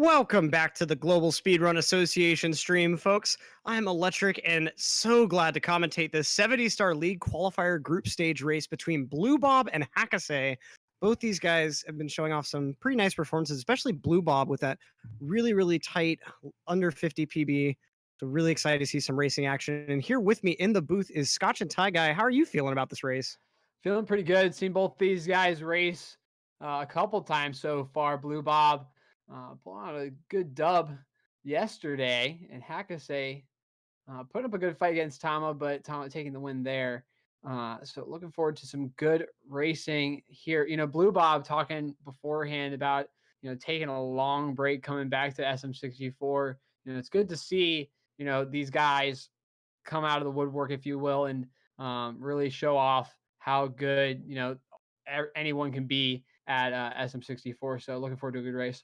Welcome back to the Global Speedrun Association stream, folks. I'm Electric and so glad to commentate this 70-star league qualifier group stage race between BlueBob and Hakasay. Both these guys have been showing off some pretty nice performances, especially BlueBob with that really tight under 50 PB. So really excited to see some racing action. And here with me in the booth is Scotch and Tie Guy. How are you feeling about this race? Feeling pretty good. Seen both these guys race a couple times so far. BlueBob pulling out a good dub yesterday, and Hakasay putting up a good fight against Tama, but Tama taking the win there. So looking forward to some good racing here. BlueBob talking beforehand about taking a long break coming back to SM64. It's good to see these guys come out of the woodwork, if you will, and really show off how good anyone can be at SM64. So looking forward to a good race.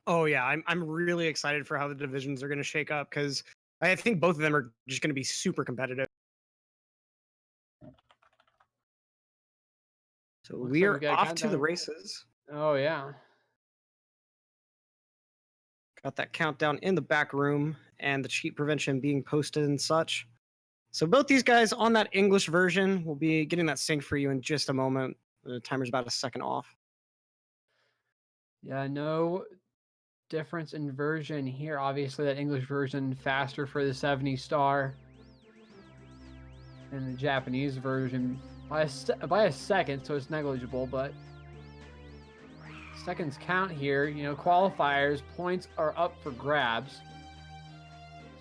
Oh yeah, I'm really excited for how the divisions are going to shake up because I think both of them are just going to be super competitive. So we are off to the races. Oh yeah. Got that countdown in the back room and the cheat prevention being posted and such. So both these guys on that English version will be getting that sync for you in just a moment. The timer's about a second off. Yeah, no difference in version here. Obviously, that English version faster for the 70-star, and the Japanese version by a second, so it's negligible, but seconds count here. Qualifiers, points are up for grabs,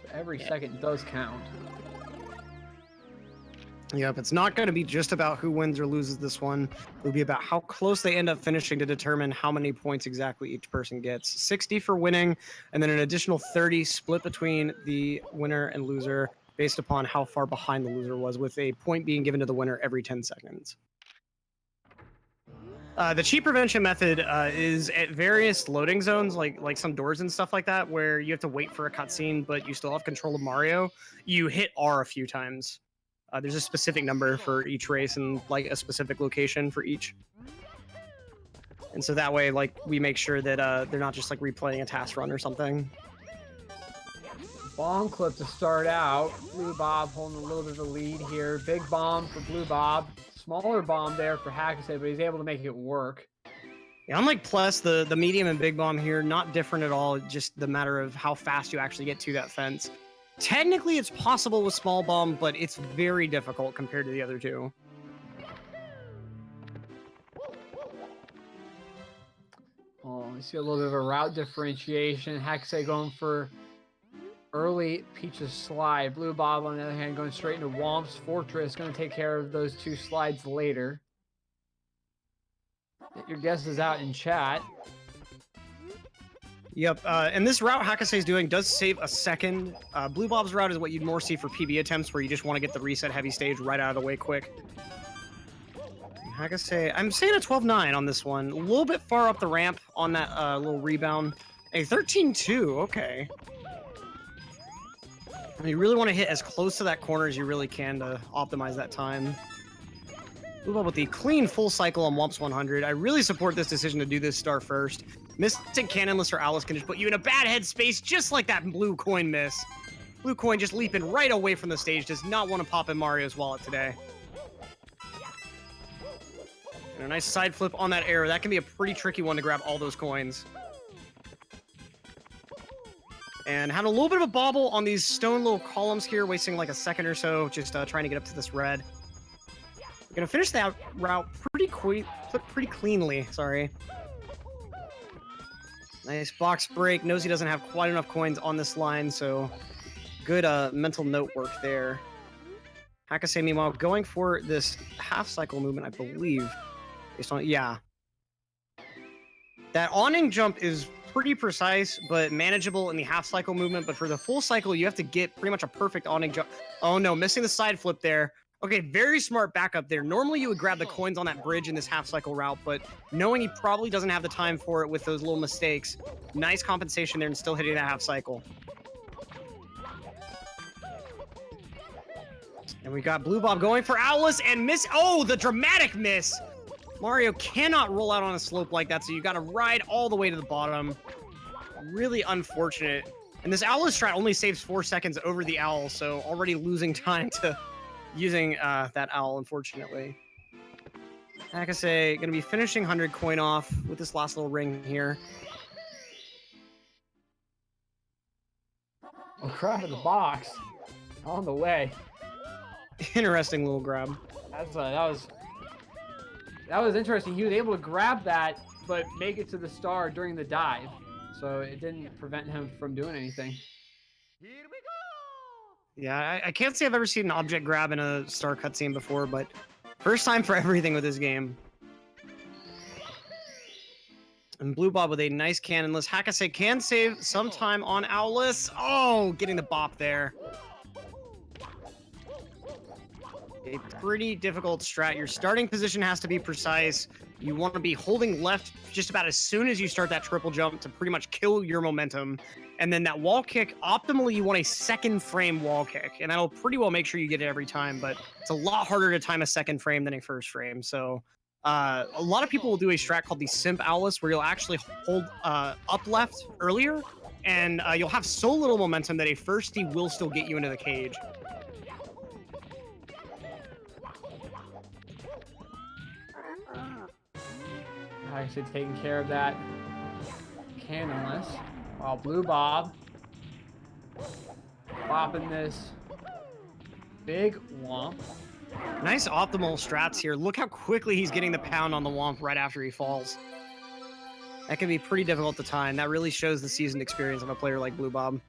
so every second does count. Yep, it's not going to be just about who wins or loses this one. It'll be about how close they end up finishing to determine how many points exactly each person gets. 60 for winning, and then an additional 30 split between the winner and loser based upon how far behind the loser was, with a point being given to the winner every 10 seconds. The cheat prevention method is at various loading zones, like some doors and stuff like that, where you have to wait for a cutscene, but you still have control of Mario. You hit R a few times. There's a specific number for each race and like a specific location for each. And so that way, like, we make sure that they're not just like replaying a task run or something. Bomb clip to start out. BlueBob holding a little bit of a lead here. Big bomb for BlueBob. Smaller bomb there for Hakasay, but he's able to make it work. Yeah, unlike Plus, the medium and big bomb here, not different at all. Just the matter of how fast you actually get to that fence. Technically, it's possible with small bomb, but it's very difficult compared to the other two. Oh, we see a little bit of a route differentiation. Hakasay going for early Peach's slide. BlueBob, on the other hand, going straight into Womp's Fortress. Going to take care of those two slides later. Get your guesses out in chat. Yep, and this route Hakasay's doing does save a second. BlueBob's route is what you'd more see for PB attempts, where you just want to get the reset heavy stage right out of the way quick. Hakasay, I'm saying a 12-9 on this one. A little bit far up the ramp on that little rebound. A 13-2, okay. You really want to hit as close to that corner as you really can to optimize that time. BlueBob with the clean full cycle on Womp's 100. I really support this decision to do this star first. Missing Cannonless or Alice can just put you in a bad headspace, just like that blue coin miss. Blue coin just leaping right away from the stage. Does not want to pop in Mario's wallet today. And a nice side flip on that arrow. That can be a pretty tricky one to grab all those coins. And had a little bit of a bobble on these stone little columns here, wasting like a second or so, just trying to get up to this red. We're gonna finish that route pretty cleanly, sorry. Nice box break. Knows he doesn't have quite enough coins on this line, so good mental note work there. Hakasay, meanwhile, going for this half cycle movement, I believe. Based on, yeah. That awning jump is pretty precise, but manageable in the half cycle movement. But for the full cycle, you have to get pretty much a perfect awning jump. Oh no, missing the side flip there. Okay, very smart backup there. Normally you would grab the coins on that bridge in this half cycle route, but knowing he probably doesn't have the time for it with those little mistakes, nice compensation there and still hitting that half cycle. And we got BlueBob going for Alice and miss. Oh, the dramatic miss. Mario cannot roll out on a slope like that, so you got to ride all the way to the bottom. really unfortunate. And this owl strat only saves 4 seconds over the owl, so already losing time to using that owl, unfortunately. Hakasay going to be finishing 100 coin off with this last little ring here. Oh, crap in the box. On the way. Interesting little grab. That was interesting. He was able to grab that, but make it to the star during the dive. So it didn't prevent him from doing anything. Here we go! Yeah, I can't say I've ever seen an object grab in a star cutscene before, but first time for everything with this game. And BlueBob with a nice cannonless. Hakasay can save some time on Owless. Oh, getting the bop there. A pretty difficult strat. Your starting position has to be precise. You want to be holding left just about as soon as you start that triple jump to pretty much kill your momentum. And then that wall kick, optimally, you want a second frame wall kick. And that'll pretty well make sure you get it every time, but it's a lot harder to time a second frame than a first frame. So a lot of people will do a strat called the Simp Owless, where you'll actually hold up left earlier, and you'll have so little momentum that a firstie will still get you into the cage. Actually taking care of that cannonless, while BlueBob bopping this big womp. Nice optimal strats here. Look how quickly he's getting the pound on the womp right after he falls. That can be pretty difficult to time. That really shows the seasoned experience of a player like BlueBob. And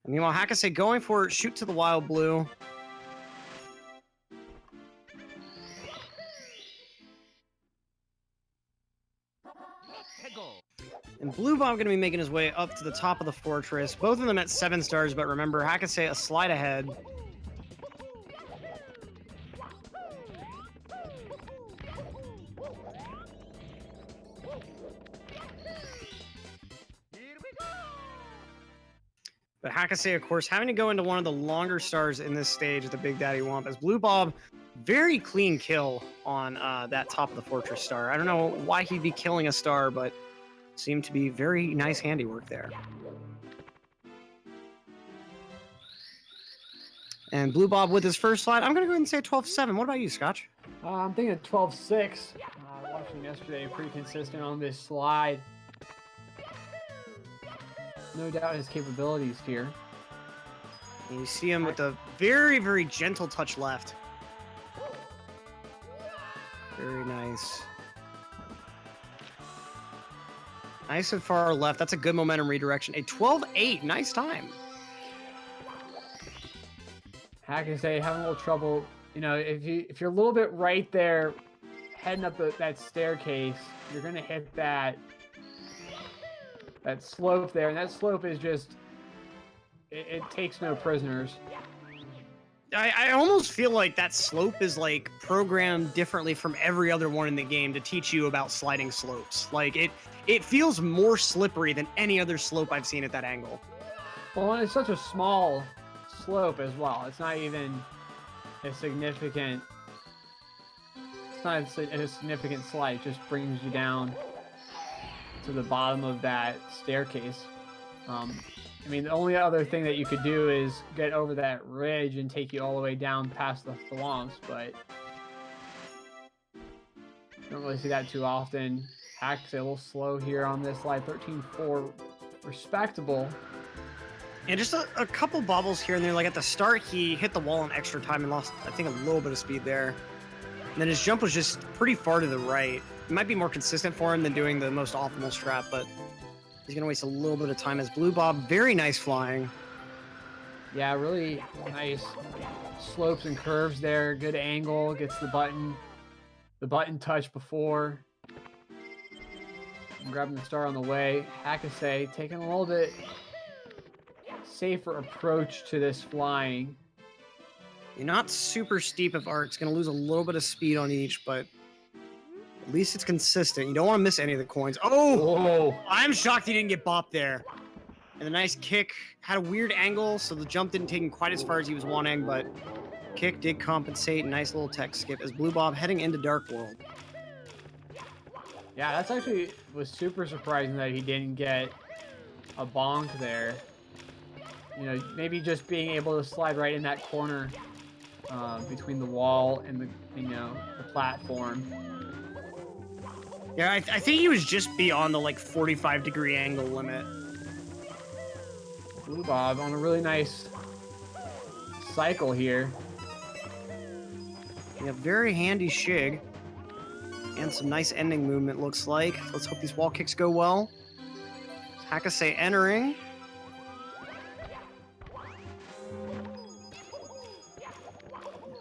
meanwhile, Hakasay going for it, shoot to the wild blue. And BlueBob going to be making his way up to the top of the fortress. Both of them at 7 stars, but remember, Hakasay a slide ahead. But Hakasay, of course, having to go into one of the longer stars in this stage at the Big Daddy Womp, as BlueBob, very clean kill on that top of the fortress star. I don't know why he'd be killing a star, but seemed to be very nice handiwork there. And BlueBob with his first slide, I'm going to go ahead and say 12-7. What about you, Scotch? I'm thinking 12-6. Watching yesterday, pretty consistent on this slide. No doubt his capabilities here. And you see him with a very, very gentle touch left. Very nice. Nice and far left. That's a good momentum redirection. A 12-8. Nice time. Hakasay having a little trouble. You know, if you're a little bit right there, heading up that staircase, you're gonna hit that slope there, and that slope is just it takes no prisoners. I almost feel like that slope is like programmed differently from every other one in the game to teach you about sliding slopes. Like it feels more slippery than any other slope I've seen at that angle. Well, and it's such a small slope as well. It's not even a significant. It's not a significant slide. It just brings you down to the bottom of that staircase. I mean, the only other thing that you could do is get over that ridge and take you all the way down past the thwomps, but don't really see that too often. Hakasay a little slow here on this slide. 13-4, respectable. And just a couple bobbles here and there. Like at the start, he hit the wall in extra time and lost, I think, a little bit of speed there. And then his jump was just pretty far to the right. It might be more consistent for him than doing the most optimal strat, but he's going to waste a little bit of time as BlueBob, very nice flying. Yeah, really nice slopes and curves there. Good angle, gets the button touch before. And grabbing the star on the way. Hakasay taking a little bit safer approach to this flying. You're not super steep of arcs, going to lose a little bit of speed on each, but at least it's consistent. You don't want to miss any of the coins. Oh! Whoa. I'm shocked he didn't get bopped there. And the nice kick had a weird angle, so the jump didn't take him quite as far as he was wanting, but kick did compensate. Nice little tech skip as BlueBob heading into Dark World. Yeah, that's actually was super surprising that he didn't get a bonk there. You know, maybe just being able to slide right in that corner between the wall and the the platform. Yeah, I think he was just beyond the like 45-degree angle limit. BlueBob on a really nice cycle here. Yeah, very handy shig. And some nice ending movement, looks like. Let's hope these wall kicks go well. Hakasay entering.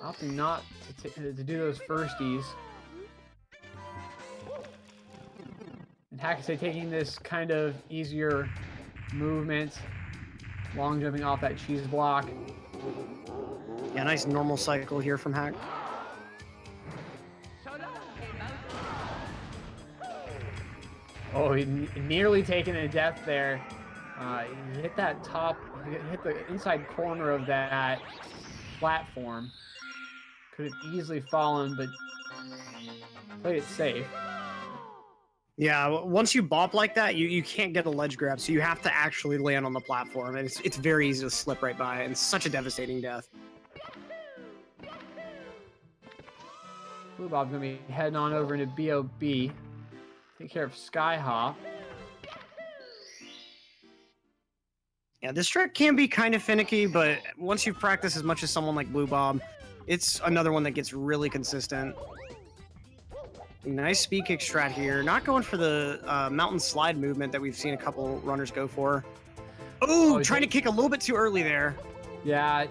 Opting not to do those firsties. And Hakasay taking this kind of easier movement. Long jumping off that cheese block. Yeah, nice normal cycle here from Hack. Oh, he nearly taken a death there. He hit that hit the inside corner of that platform. Could have easily fallen, but played it safe. Yeah, once you bop like that, you can't get a ledge grab, so you have to actually land on the platform, and it's very easy to slip right by, and it's such a devastating death. BlueBob's gonna be heading on over into BOB. Take care of Skyhop. Yeah, this track can be kind of finicky, but once you've practiced as much as someone like BlueBob, it's another one that gets really consistent. Nice speed kick strat here. Not going for the mountain slide movement that we've seen a couple runners go for. Oh, trying to kick a little bit too early there. Yeah.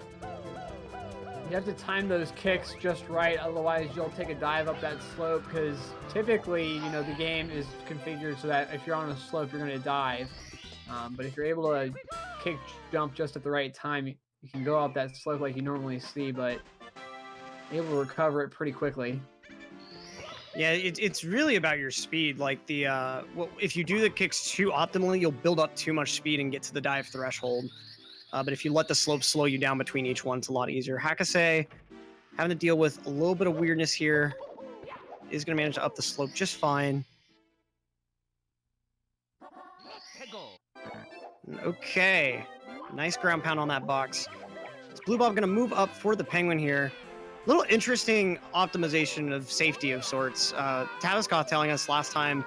You have to time those kicks just right, otherwise you'll take a dive up that slope, because typically, the game is configured so that if you're on a slope, you're going to dive. But if you're able to kick jump just at the right time, you can go up that slope like you normally see, but able to recover it pretty quickly. Yeah, it's really about your speed. Like if you do the kicks too optimally, you'll build up too much speed and get to the dive threshold. But if you let the slope slow you down between each one, it's a lot easier. Hakasay having to deal with a little bit of weirdness here. Is going to manage to up the slope just fine. Okay. Nice ground pound on that box. Is BlueBob going to move up for the penguin here? Little interesting optimization of safety of sorts. Taviskov telling us last time,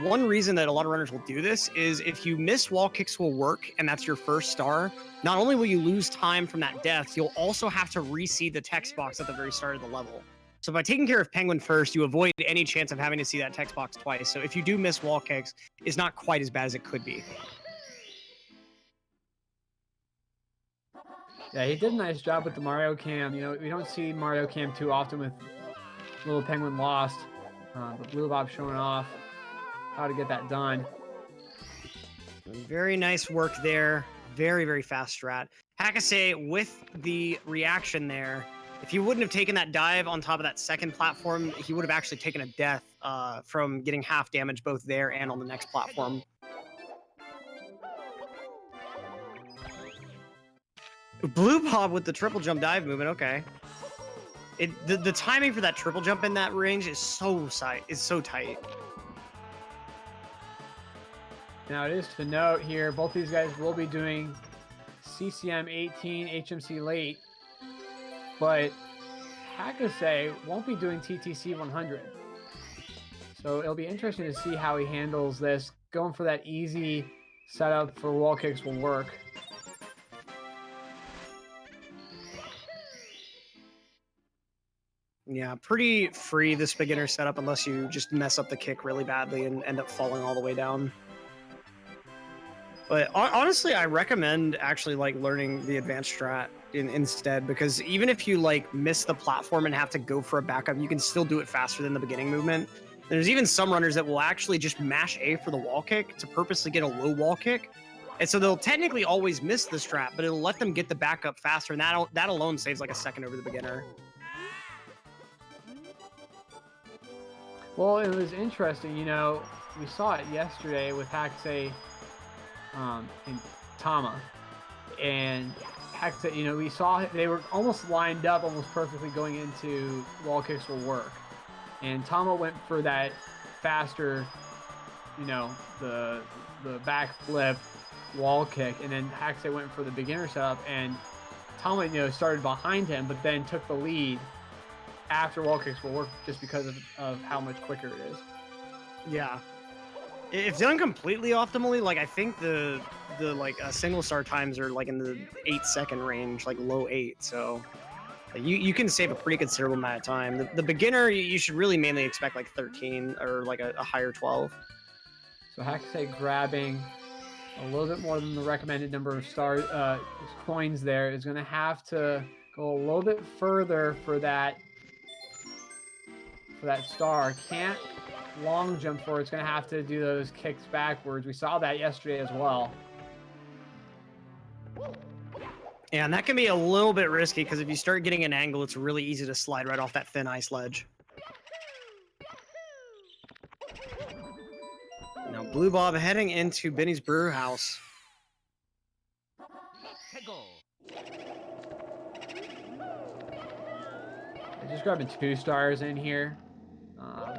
one reason that a lot of runners will do this is if you miss wall kicks will work, and that's your first star, not only will you lose time from that death, you'll also have to reseed the text box at the very start of the level. So by taking care of penguin first, you avoid any chance of having to see that text box twice. So if you do miss wall kicks, it's not quite as bad as it could be. Yeah, he did a nice job with the Mario Cam. We don't see Mario Cam too often with Little Penguin Lost, but BlueBob showing off how to get that done. Very nice work there. Very, very fast strat. Hakasay with the reaction there. If he wouldn't have taken that dive on top of that second platform, he would have actually taken a death from getting half damage both there and on the next platform. BlueBob with the triple jump dive movement. Okay. The timing for that triple jump in that range is so tight. Now it is to note here, both these guys will be doing CCM 18 HMC late, but Hakasay won't be doing TTC 100. So it'll be interesting to see how he handles this. Going for that easy setup for wall kicks will work. Yeah, pretty free this beginner setup unless you just mess up the kick really badly and end up falling all the way down. But honestly, I recommend actually learning the advanced strat instead, because even if you miss the platform and have to go for a backup, you can still do it faster than the beginning movement. There's even some runners that will actually just mash A for the wall kick to purposely get a low wall kick. And so they'll technically always miss the strat, but it'll let them get the backup faster, and that alone saves a second over the beginner. Well, it was interesting, we saw it yesterday with Hakasay and Tama. And Hakasay, we saw they were almost lined up, almost perfectly going into wall kicks will work. And Tama went for that faster, the back flip wall kick, and then Hakasay went for the beginner setup, and Tomlin, started behind him, but then took the lead after wall kicks will work just because of how much quicker it is. Yeah. If done completely optimally, like I think the single star times are like in the 8-second range, like low 8. So like, you can save a pretty considerable amount of time. The beginner you should really mainly expect like 13 or like a higher 12. So Hakasay grabbing a little bit more than the recommended number of coins there is going to have to go a little bit further for that star. Can't long jump for it. It's going to have to do those kicks backwards. We saw that yesterday as well. Yeah, and that can be a little bit risky because if you start getting an angle, it's really easy to slide right off that thin ice ledge. Now BlueBob heading into Benny's Brew House. Just grabbing 2 stars in here.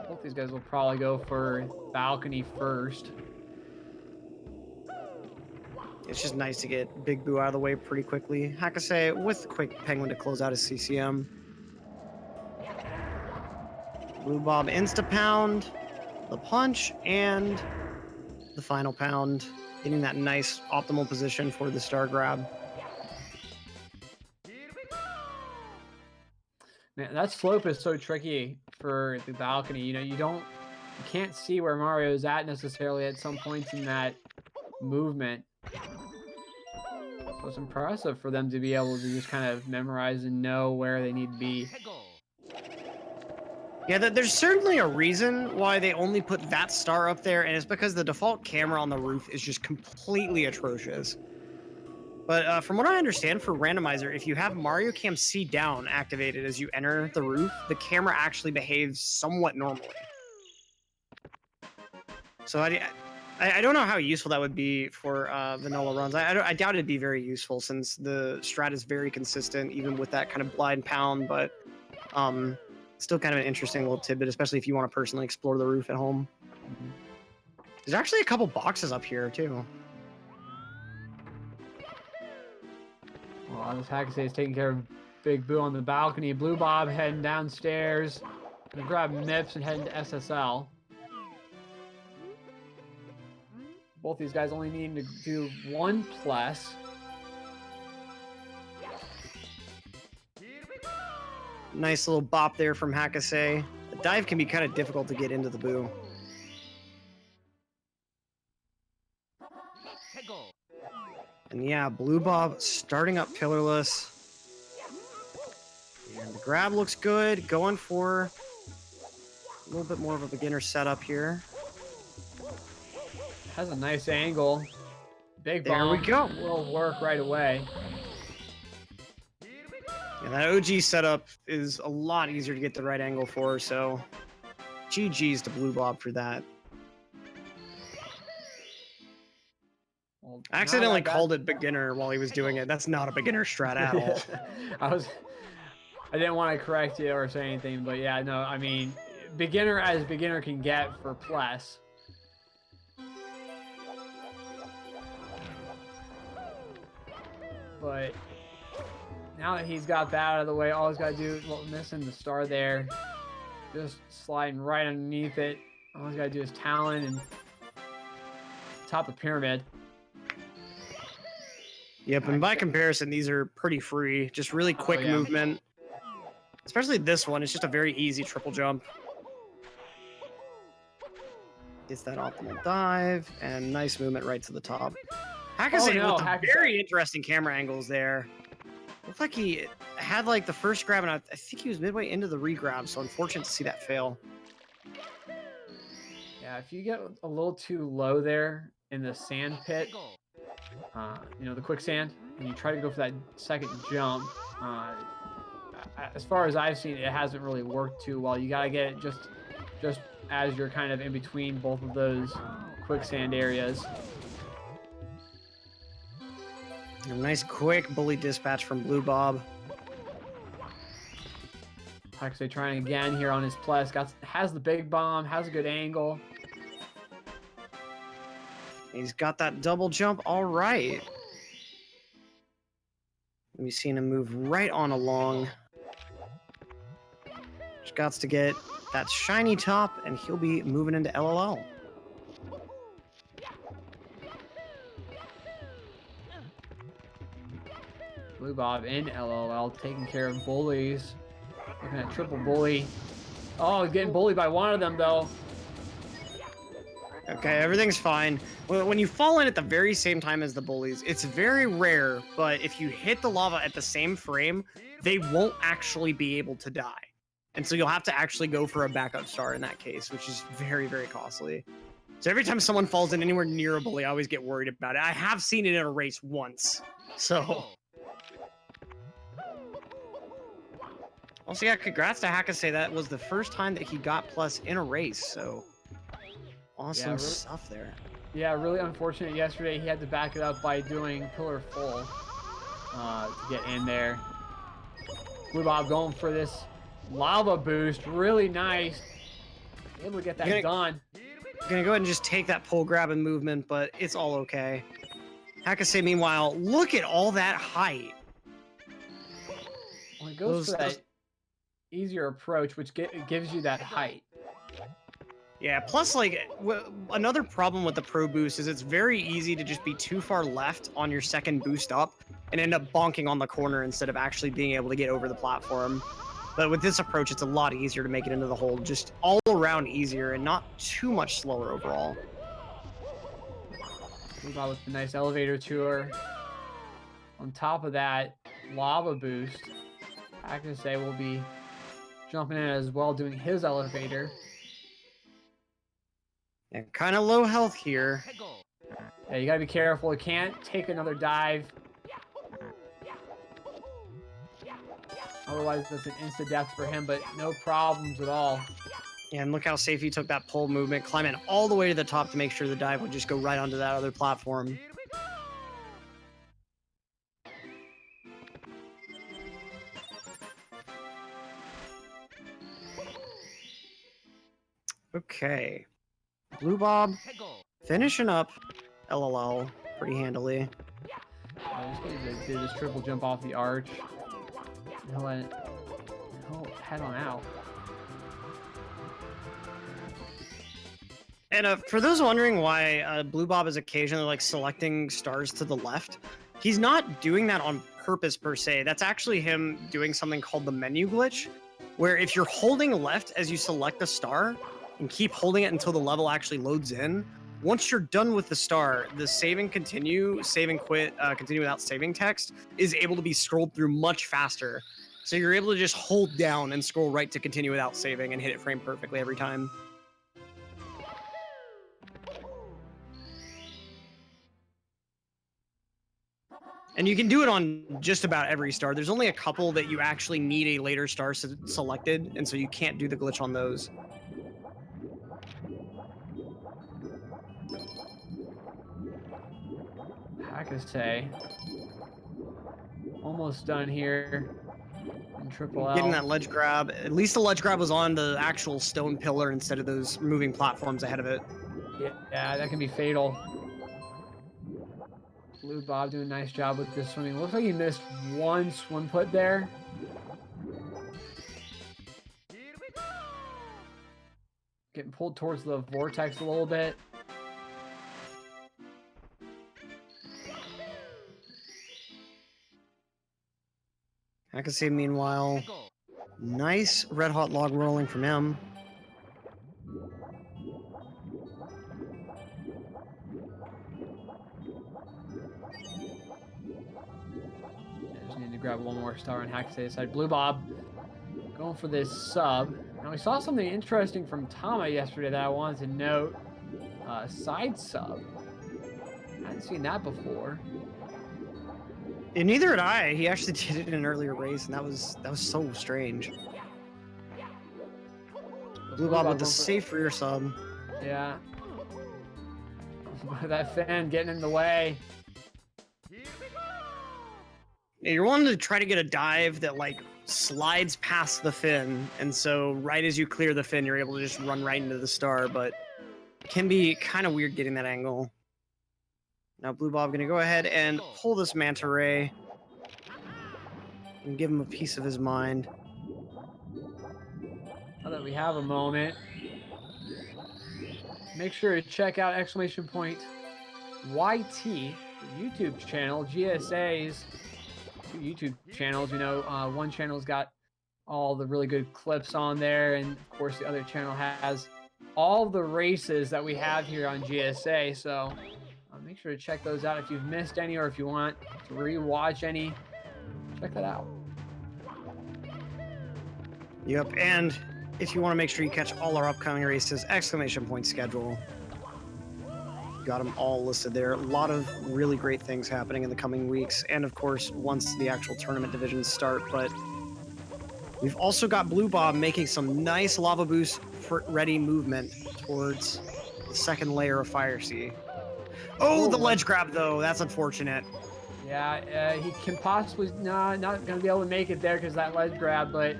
Both these guys will probably go for balcony first. It's just nice to get Big Boo out of the way pretty quickly. Hakasay with the quick penguin to close out his CCM. BlueBob insta-pound, the punch, and the final pound. Getting that nice optimal position for the star grab. Man, that slope is so tricky for the balcony. You can't see where Mario is at necessarily at some points in that movement. So it's impressive for them to be able to just kind of memorize and know where they need to be. Yeah, there's certainly a reason why they only put that star up there, and it's because the default camera on the roof is just completely atrocious. But from what I understand for randomizer, if you have Mario Cam C down activated as you enter the roof, the camera actually behaves somewhat normally. So I don't know how useful that would be for vanilla runs. I doubt it'd be very useful since the strat is very consistent, even with that kind of blind pound, but still kind of an interesting little tidbit, especially if you want to personally explore the roof at home. There's actually a couple boxes up here, too. Well, this Hakasay is taking care of Big Boo on the balcony. BlueBob heading downstairs. Gonna grab Mips and heading to SSL. Both these guys only needing to do 1 plus. Nice little bop there from Hakasay. The dive can be kind of difficult to get into the Boo. And yeah, BlueBob starting up pillarless. And the grab looks good. Going for a little bit more of a beginner setup here. Has a nice angle. Big There bomb. we go. Will work right away. Yeah, that OG setup is a lot easier to get the right angle for, so GG's to BlueBob for that. Well, I accidentally called it beginner while he was doing it. That's not a beginner strat at all. I didn't want to correct you or say anything, but yeah, no, I mean, beginner as beginner can get for plus. But now that he's got that out of the way, all he's got to do, well, missing the star there, just sliding right underneath it. All he's got to do is talon and top the pyramid. Yep, and by comparison, these are pretty free. Just really quick movement. Especially this one, it's just a very easy triple jump. Gets that optimal dive, and nice movement right to the top. Hakasay with the very interesting camera angles there. Looked like he had like the first grab, and I think he was midway into the re-grab, so unfortunate to see that fail. Yeah, if you get a little too low there in the sand pit, the quicksand, and you try to go for that second jump, as far as I've seen, it hasn't really worked too well. You gotta get it just as you're kind of in between both of those quicksand areas. A nice quick bully dispatch from BlueBob. Hakasay trying again here on his plus. Has the big bomb, has a good angle. He's got that double jump. All right. We've seen him move right on along. Just got to get that shiny top, and he'll be moving into LLL. BlueBob in LLL, taking care of bullies. Looking at triple bully. Oh, he's getting bullied by one of them, though. Okay, everything's fine. When you fall in at the very same time as the bullies, it's very rare, but if you hit the lava at the same frame, they won't actually be able to die. And so you'll have to actually go for a backup star in that case, which is very, very costly. So every time someone falls in anywhere near a bully, I always get worried about it. I have seen it in a race once, so... Also, yeah, congrats to Hakasay. That was the first time that he got plus in a race, so awesome stuff there. Yeah, really unfortunate yesterday. He had to back it up by doing pillar full to get in there. BlueBob going for this lava boost. Really nice. Able to get that done. Gonna go ahead and just take that pull grab and movement, but it's all okay. Hakasay, meanwhile, look at all that height. Well, it goes for that easier approach, which gives you that height. Yeah, plus, like, another problem with the Pro Boost is it's very easy to just be too far left on your second boost up and end up bonking on the corner instead of actually being able to get over the platform. But with this approach, it's a lot easier to make it into the hole, just all around easier and not too much slower overall. BlueBob with a nice elevator tour. On top of that, lava boost. Hakasay will be jumping in as well, doing his elevator. And kind of low health here. Yeah, you gotta be careful. You can't take another dive. Otherwise, that's an insta-death for him, but no problems at all. Yeah, and look how safe he took that pole movement, climbing all the way to the top to make sure the dive would just go right onto that other platform. Okay. BlueBob finishing up LLL pretty handily. Just going to do this triple jump off the arch. He'll head on out. And for those wondering why BlueBob is occasionally like selecting stars to the left, he's not doing that on purpose per se. That's actually him doing something called the menu glitch, where if you're holding left as you select a star and keep holding it until the level actually loads in, once you're done with the star, the save and continue, save and quit, continue without saving text is able to be scrolled through much faster. So you're able to just hold down and scroll right to continue without saving and hit it frame perfectly every time. And you can do it on just about every star. There's only a couple that you actually need a later star selected, and so you can't do the glitch on those. Hakasay. Almost done here. In triple L. Getting that ledge grab. At least the ledge grab was on the actual stone pillar instead of those moving platforms ahead of it. Yeah, that can be fatal. BlueBob doing a nice job with this swimming. Looks like he missed one swim put there. Getting pulled towards the vortex a little bit. Hakasay, meanwhile, nice red hot log rolling from him. Just need to grab one more star on Hakasay's side. BlueBob going for this sub. Now we saw something interesting from Tama yesterday that I wanted to note. Side sub. I hadn't seen that before. And neither had I. He actually did it in an earlier race, and that was so strange. BlueBob with the safe rear sub. Yeah. That fan getting in the way. Yeah, you're wanting to try to get a dive that like slides past the fin, and so right as you clear the fin, you're able to just run right into the star, but it can be kind of weird getting that angle. Now BlueBob gonna go ahead and pull this Manta Ray and give him a piece of his mind. Now that we have a moment, make sure to check out exclamation point YT, the YouTube channel. GSA's 2 YouTube channels. You know, one channel's got all the really good clips on there, and of course the other channel has all the races that we have here on GSA. So make sure to check those out if you've missed any, or if you want to rewatch any. Check that out. Yep, and if you want to make sure you catch all our upcoming races, exclamation point schedule. Got them all listed there. A lot of really great things happening in the coming weeks, and of course, once the actual tournament divisions start. But we've also got BlueBob making some nice lava boost ready movement towards the second layer of Fire Sea. Oh, the ledge grab though. That's unfortunate. Yeah, he can possibly not going to be able to make it there because that ledge grab, but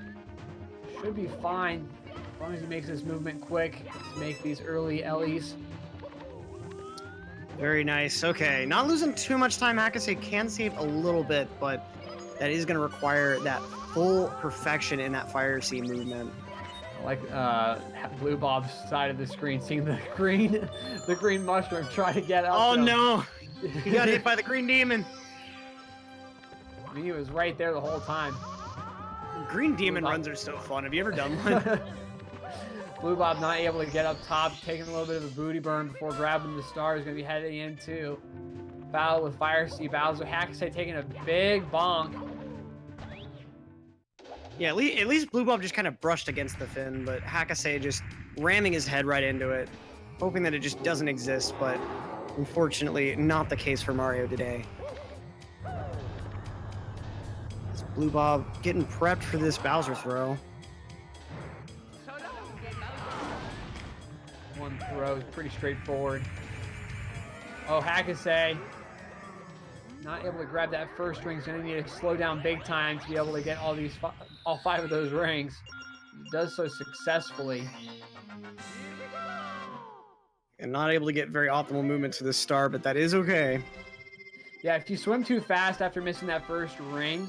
should be fine as long as he makes this movement quick to make these early Ellies. Very nice. Okay, not losing too much time. Hakasay can save a little bit, but that is going to require that full perfection in that Fire Sea movement. I like BlueBob's side of the screen, seeing the green mushroom try to get up. Oh no! He got hit by the green demon. I mean, he was right there the whole time. Green demon runs are so fun. Have you ever done one? BlueBob not able to get up top, taking a little bit of a booty burn before grabbing the star. Is going to be heading into battle with Fire Sea Bowser. Hakasay taking a big bonk. Yeah, at least BlueBob just kind of brushed against the fin, but Hakasay just ramming his head right into it, hoping that it just doesn't exist, but unfortunately not the case for Mario today. It's BlueBob getting prepped for this Bowser throw. One throw is pretty straightforward. Oh, Hakasay not able to grab that first ring, so going to need to slow down big time to be able to get all 5 of those rings. He does so successfully. And not able to get very optimal movement to this star, but that is okay. Yeah, if you swim too fast after missing that first ring,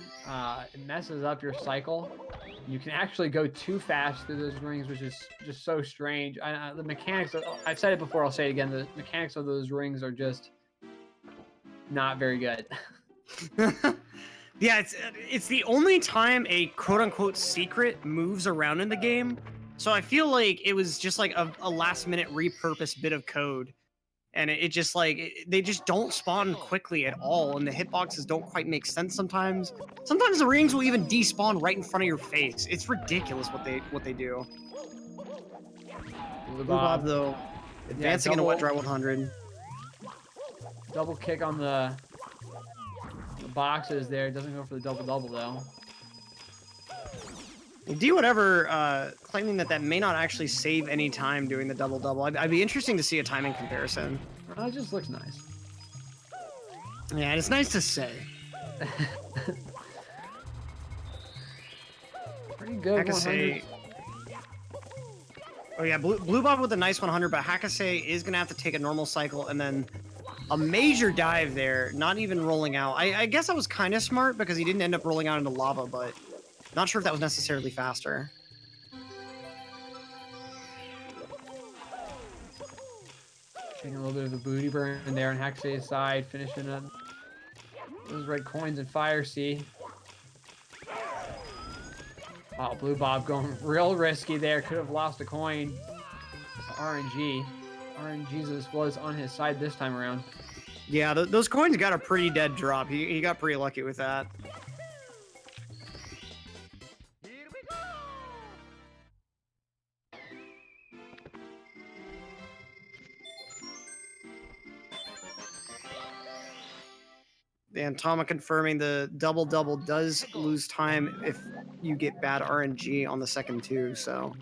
it messes up your cycle. You can actually go too fast through those rings, which is just so strange. The mechanics, I've said it before, I'll say it again, the mechanics of those rings are just not very good. Yeah, it's the only time a quote-unquote secret moves around in the game. So I feel like it was just like a last-minute repurposed bit of code. And it just like, they just don't spawn quickly at all, and the hitboxes don't quite make sense sometimes. Sometimes the rings will even despawn right in front of your face. It's ridiculous what they do. BlueBob though, advancing into Wet Dry 100. Double kick on the boxes there. It doesn't go for the double-double though. Do whatever, claiming that may not actually save any time doing the double-double. I'd be interesting to see a timing comparison. It just looks nice. Yeah, it's nice to say. Pretty good. Hakasay. Oh yeah, BlueBob with a nice 100, but Hakasay is gonna have to take a normal cycle and then a major dive there, not even rolling out. I guess that was kind of smart because he didn't end up rolling out into lava, but not sure if that was necessarily faster. Taking a little bit of a booty burn there on Hakasay's side, finishing up those red coins in Fire Sea. Oh, BlueBob going real risky there. Could have lost a coin. RNG. RNGesus was on his side this time around. Yeah, those coins got a pretty dead drop. He got pretty lucky with that. And Tama confirming the double-double does lose time if you get bad RNG on the second two, so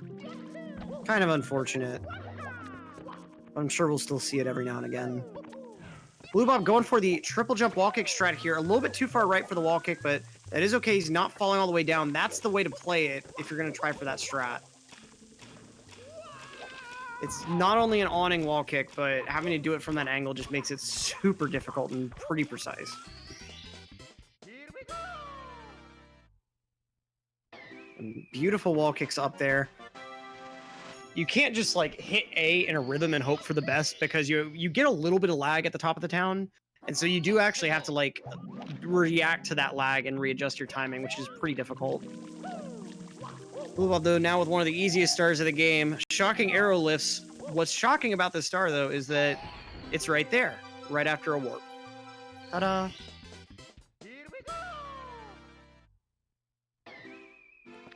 kind of unfortunate. I'm sure we'll still see it every now and again. BlueBob going for the triple jump wall kick strat here. A little bit too far right for the wall kick, but that is okay. He's not falling all the way down. That's the way to play it if you're going to try for that strat. It's not only an awning wall kick, but having to do it from that angle just makes it super difficult and pretty precise. And beautiful wall kicks up there. You can't just like hit A in a rhythm and hope for the best because you get a little bit of lag at the top of the town. And so you do actually have to like react to that lag and readjust your timing, which is pretty difficult. BlueBob though now with one of the easiest stars of the game, shocking arrow lifts. What's shocking about this star though is that it's right there, right after a warp. Ta-da!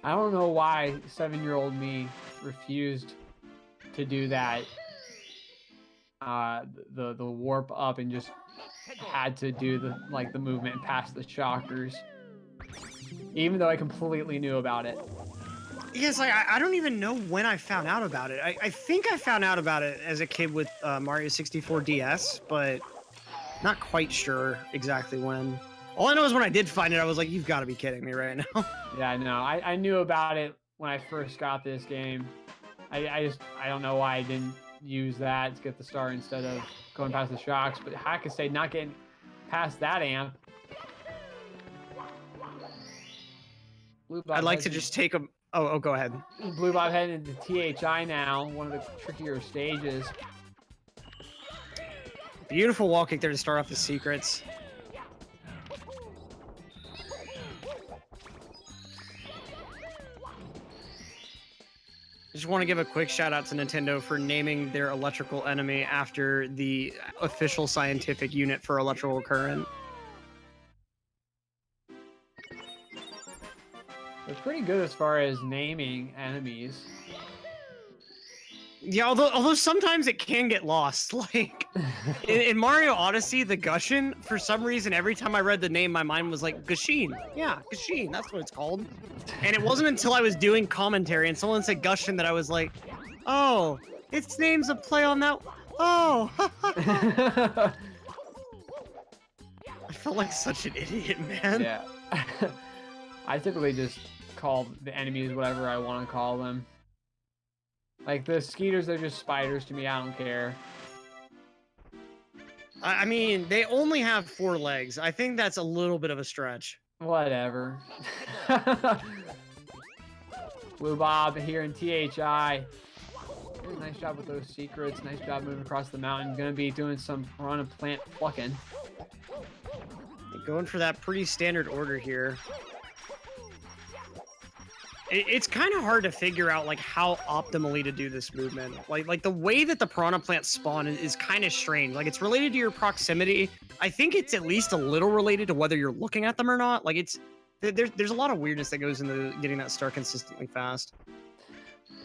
I don't know why 7-year-old me refused to do that. The warp up and just had to do the movement past the shockers, even though I completely knew about it. Yes, I don't even know when I found out about it. I think I found out about it as a kid with Mario 64 DS, but not quite sure exactly when. All I know is when I did find it, I was like, you've got to be kidding me right now. Yeah, no, I knew about it when I first got this game. I don't know why I didn't use that to get the star instead of going past the shocks, but Hakasay not getting past that amp. I'd like to just take a... Oh, go ahead. BlueBob heading into THI now, one of the trickier stages. Beautiful wall kick there to start off the secrets. I just want to give a quick shout out to Nintendo for naming their electrical enemy after the official scientific unit for electrical current. They're pretty good as far as naming enemies. Yeah, although sometimes it can get lost. Like in Mario Odyssey, the Gushin, for some reason, every time I read the name, my mind was like Gushin. Yeah, Gushin, that's what it's called. And it wasn't until I was doing commentary and someone said Gushin that I was like, oh, its name's a play on that. Oh. I felt like such an idiot, man. Yeah. I typically just call the enemies whatever I want to call them. Like the skeeters, they're just spiders to me. I don't care. I mean, they only have 4 legs. I think that's a little bit of a stretch. Whatever. BlueBob here in THI. Nice job with those secrets. Nice job moving across the mountain. Gonna be doing some piranha plant plucking. Going for that pretty standard order here. It's kind of hard to figure out like how optimally to do this movement. Like the way that the piranha plants spawn is kind of strange. Like it's related to your proximity. I think it's at least a little related to whether you're looking at them or not. Like there's a lot of weirdness that goes into getting that star consistently fast.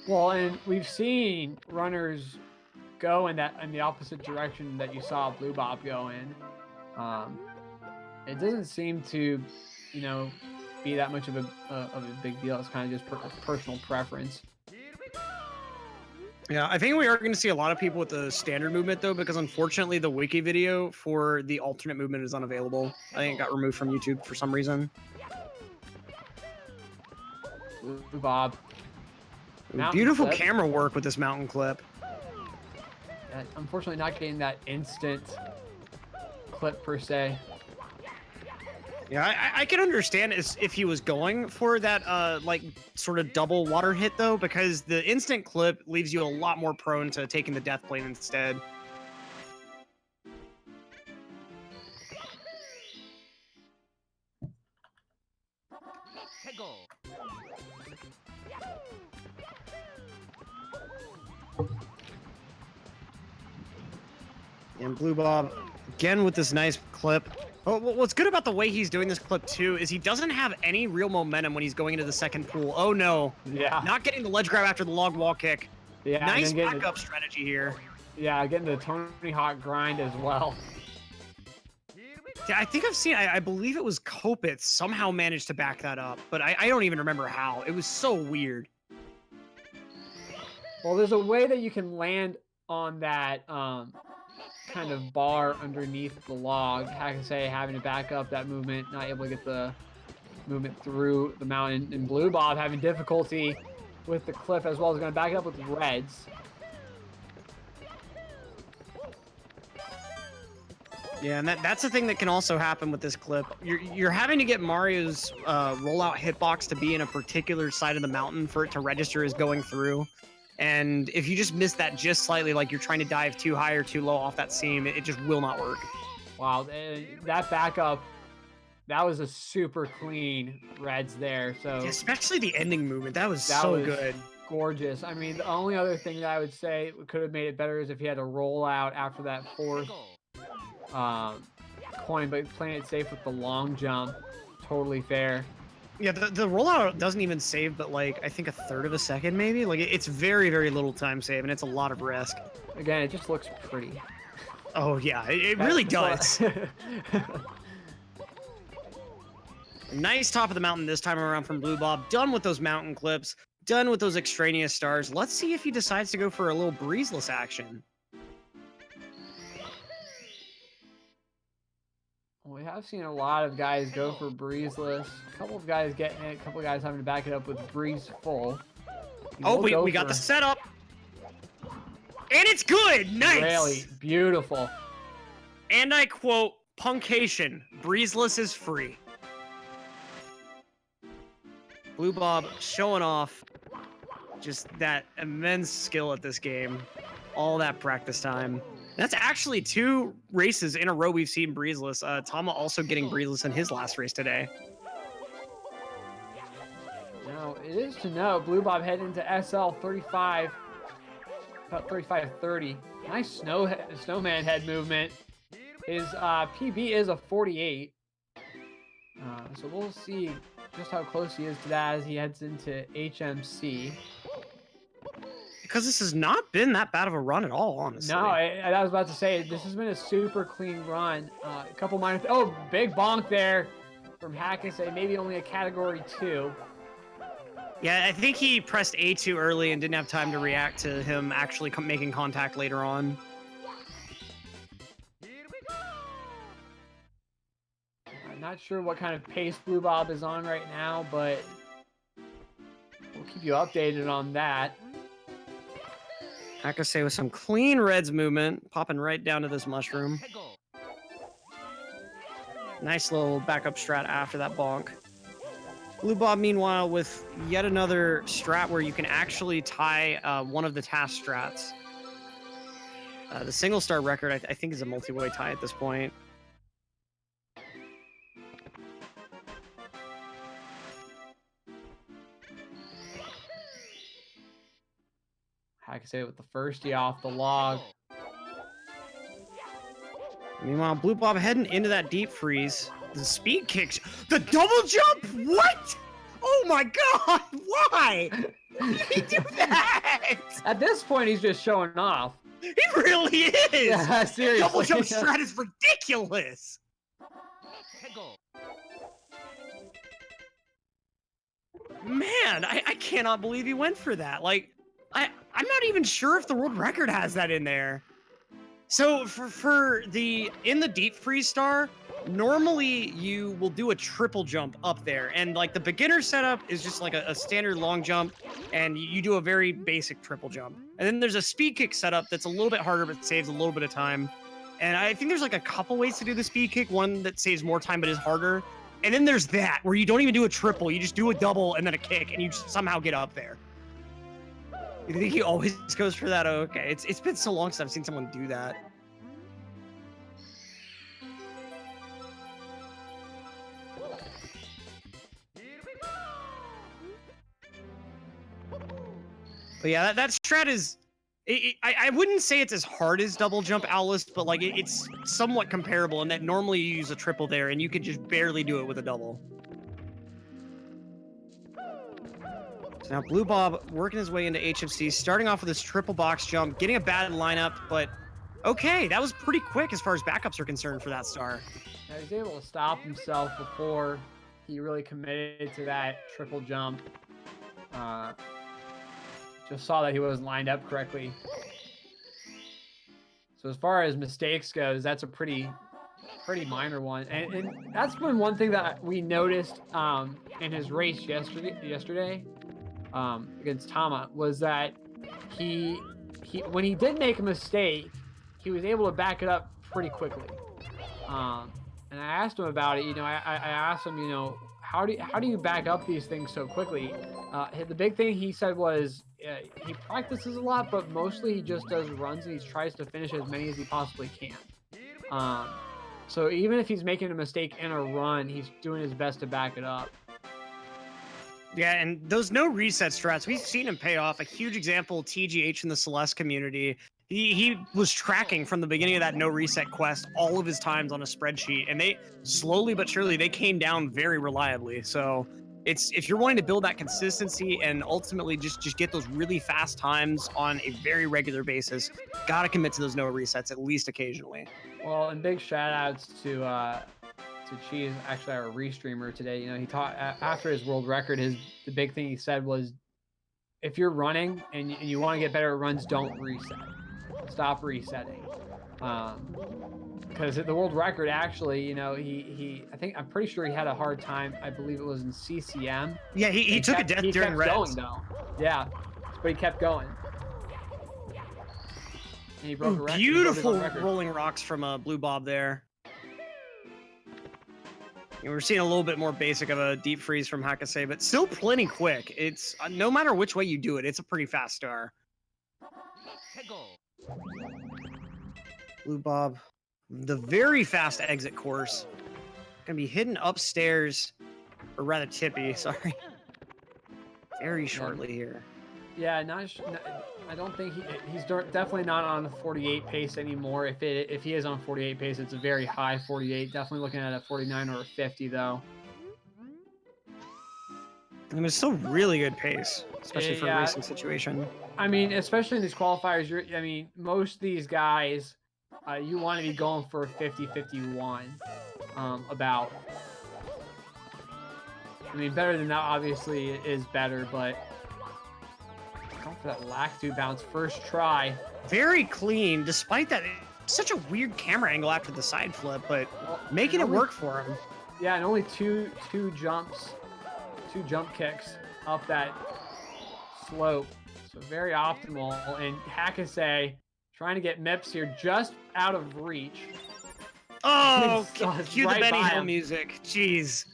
Well, and we've seen runners go in the opposite direction that you saw BlueBob go in. It doesn't seem to, be that much of a big deal. It's kind of just personal preference. Yeah, I think we are going to see a lot of people with the standard movement though, because unfortunately the wiki video for the alternate movement is unavailable. I think it got removed from YouTube for some reason. BlueBob. Beautiful camera work with this mountain clip. Unfortunately not getting that instant clip per se. Yeah, I can understand if he was going for that, like, sort of double water hit, though, because the instant clip leaves you a lot more prone to taking the death plane instead. And BlueBob, again with this nice clip. Oh, what's good about the way he's doing this clip, too, is he doesn't have any real momentum when he's going into the second pool. Oh, no. Yeah. Not getting the ledge grab after the log wall kick. Yeah. Nice backup strategy here. Yeah, getting the Tony Hawk grind as well. Yeah, I think I've seen, I believe it was Kopitz somehow managed to back that up, but I don't even remember how. It was so weird. Well, there's a way that you can land on that, kind of bar underneath the log. Hakasay having to back up that movement, not able to get the movement through the mountain, and BlueBob having difficulty with the cliff as well as going to back it up with reds. Yeah, and that's the thing that can also happen with this clip. You're having to get Mario's rollout hitbox to be in a particular side of the mountain for it to register as going through. And if you just miss that just slightly, like you're trying to dive too high or too low off that seam, it just will not work. Wow, that backup, that was a super clean Reds there. So Yeah, especially the ending movement, that was so good. Gorgeous. I mean, the only other thing that I would say could have made it better is if he had to roll out after that fourth coin, but playing it safe with the long jump, totally fair. Yeah, the rollout doesn't even save, but like I think a third of a second maybe. Like it's very, very little time save, and it's a lot of risk. Again, it just looks pretty. Oh yeah, it really does. Nice top of the mountain this time around from BlueBob. Done with those mountain clips. Done with those extraneous stars. Let's see if he decides to go for a little breezeless action. We have seen a lot of guys go for breezeless. A couple of guys getting it. A couple of guys having to back it up with breeze full. Oh, we got the setup. And it's good. Nice. Really beautiful. And I quote, "Punkation, breezeless is free." BlueBob showing off just that immense skill at this game. All that practice time. That's actually 2 races in a row we've seen breezeless. Tama also getting breezeless in his last race today. Now, it is to note, BlueBob heading into SL 35, about 35-30. Nice snowman head movement. His PB is a 48. So we'll see just how close he is to that as he heads into HMC. Because this has not been that bad of a run at all, honestly. No, I was about to say, this has been a super clean run. A couple minor... Oh, big bonk there from Hakasay. Maybe only a category 2. Yeah, I think he pressed A too early and didn't have time to react to him actually making contact later on. I'm not sure what kind of pace BlueBob is on right now, but we'll keep you updated on that. Hakasay with some clean Reds movement, popping right down to this mushroom. Nice little backup strat after that bonk. BlueBob, meanwhile, with yet another strat where you can actually tie one of the task strats. The single star record, I think, is a multi-way tie at this point. Hakasay with the firstie off the log. Meanwhile, BlueBob heading into that deep freeze. The speed kicks. The double jump? What? Oh my god! Why? Why did he do that? At this point, he's just showing off. He really is! Yeah, seriously. Double jump strat is ridiculous! Man, I cannot believe he went for that. Like, I'm not even sure if the world record has that in there. So in the deep freeze star, normally you will do a triple jump up there, and like the beginner setup is just like a standard long jump, and you do a very basic triple jump. And then there's a speed kick setup that's a little bit harder but saves a little bit of time. And I think there's like a couple ways to do the speed kick, one that saves more time but is harder. And then there's that, where you don't even do a triple, you just do a double and then a kick, and you just somehow get up there. You think he always goes for that? Oh, okay. It's been so long since I've seen someone do that. But yeah, that strat is... I wouldn't say it's as hard as double jump Owlist, but like it's somewhat comparable in that normally you use a triple there and you can just barely do it with a double. So now BlueBob working his way into HMC, starting off with this triple box jump, getting a bad lineup, but okay, that was pretty quick as far as backups are concerned for that star. Yeah, he's able to stop himself before he really committed to that triple jump. Just saw that he wasn't lined up correctly. So as far as mistakes goes, that's a pretty minor one. And that's been one thing that we noticed in his race yesterday against Tama, was that when he did make a mistake, he was able to back it up pretty quickly. And I asked him about it. You know, I asked him, you know, how do you back up these things so quickly? The big thing he said was he practices a lot, but mostly he just does runs and he tries to finish as many as he possibly can. So even if he's making a mistake in a run, he's doing his best to back it up. Yeah, and those no reset strats, we've seen him pay off. A huge example, TGH in the Celeste community. He was tracking from the beginning of that no reset quest all of his times on a spreadsheet, and they slowly but surely they came down very reliably. So it's if you're wanting to build that consistency and ultimately just get those really fast times on a very regular basis, gotta commit to those no resets at least occasionally. Well, and big shout outs to Cheese, actually our restreamer today. You know, he taught after his world record. The big thing he said was, if you're running and you want to get better at runs, don't reset. Stop resetting. Because the world record actually, you know, I'm pretty sure he had a hard time. I believe it was in CCM. Yeah, he took a death during Reds. Reds. Going, though. Yeah, but he kept going. And he broke a record. Beautiful rolling rocks from BlueBob there. And we're seeing a little bit more basic of a deep freeze from Hakasay, but still plenty quick. It's no matter which way you do it, it's a pretty fast star. BlueBob, the very fast exit course. Gonna be hidden upstairs, or rather tippy, sorry. Very shortly here. Yeah, I don't think he's definitely not on the 48 pace anymore. If he is on 48 pace, it's a very high 48. Definitely looking at a 49 or a 50 though. I mean, it's still really good pace, especially for a racing situation. I mean, especially in these qualifiers, most of these guys, you want to be going for a 50-51, about. I mean, better than that obviously is better, but going for that Lactu bounce first try. Very clean, despite that. Such a weird camera angle after the side flip, but making it work for him. Yeah, and only two jump kicks up that slope. So very optimal. And Hakasay trying to get Mips here just out of reach. Oh, cue the Benny Hill music. Jeez.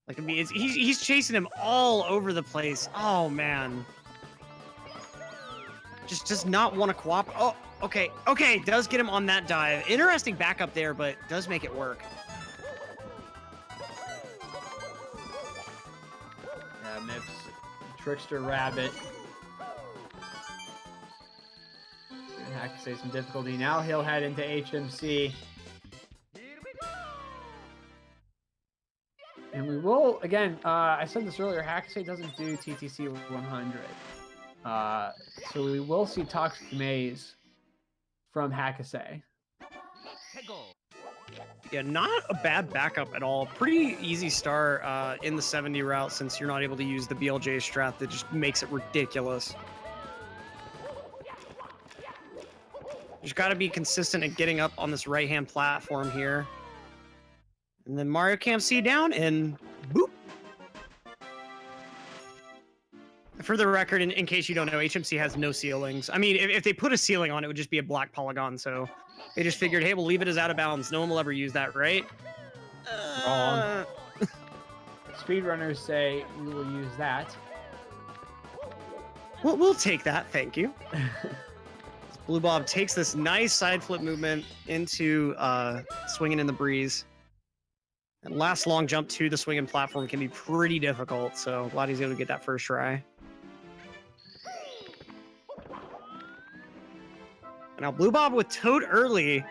Like, I mean, he's chasing him all over the place. Oh, man. Just does not want to cooperate. Oh, okay. Okay, does get him on that dive. Interesting backup there, but does make it work. Yeah, Mips, trickster rabbit. And Hakasay some difficulty. Now he'll head into HMC. And we will, again, I said this earlier, Hakasay doesn't do TTC 100. So we will see Toxic Maze from Hakasay. Yeah, not a bad backup at all. Pretty easy star in the 70 route since you're not able to use the BLJ strat that just makes it ridiculous. Just got to be consistent at getting up on this right-hand platform here. And then Mario Camp C down and boop. For the record, in case you don't know, HMC has no ceilings. I mean, if they put a ceiling on it, would just be a black polygon. So they just figured, hey, we'll leave it as out of bounds. No one will ever use that, right? Wrong. Speedrunners say we will use that. We'll take that, thank you. BlueBob takes this nice side flip movement into swinging in the breeze. And last long jump to the swinging platform can be pretty difficult, so glad he's able to get that first try. Now BlueBob with Toad Early,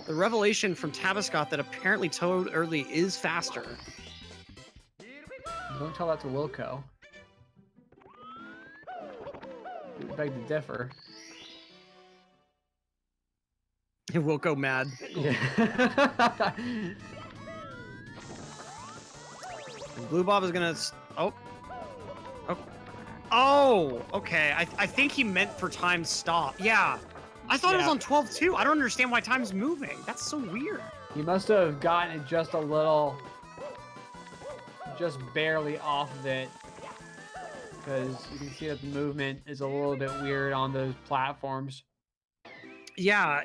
the revelation from Tabascott that apparently Toad Early is faster. Don't tell that to Wilco. I beg to differ. Wilco mad. Yeah. BlueBob is gonna. Oh, okay. I think he meant for time stop. Yeah, I thought it was on 12 too. I don't understand why time's moving. That's so weird. He must have gotten it just a little, just barely off of it. because you can see that the movement is a little bit weird on those platforms. Yeah,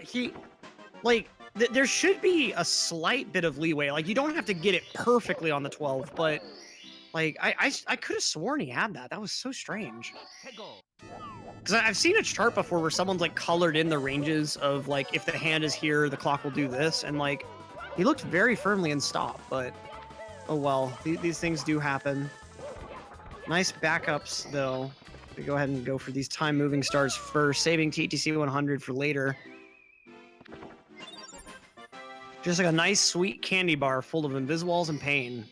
there should be a slight bit of leeway. Like, you don't have to get it perfectly on the 12, but like I could have sworn he had that. That was so strange. Because I've seen a chart before where someone's like colored in the ranges of like if the hand is here, the clock will do this, and like he looked very firmly in stop. But oh well, these things do happen. Nice backups though. We go ahead and go for these time moving stars first, saving TTC 100 for later. Just like a nice sweet candy bar full of Inviswalls and pain.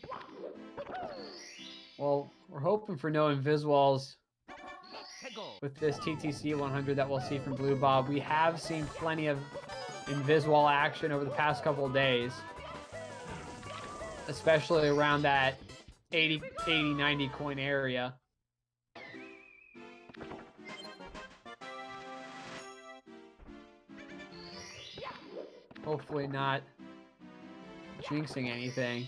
Well, we're hoping for no Inviswalls with this TTC 100 that we'll see from BlueBob. We have seen plenty of Inviswall action over the past couple of days, especially around that 80, 90 coin area. Hopefully not jinxing anything.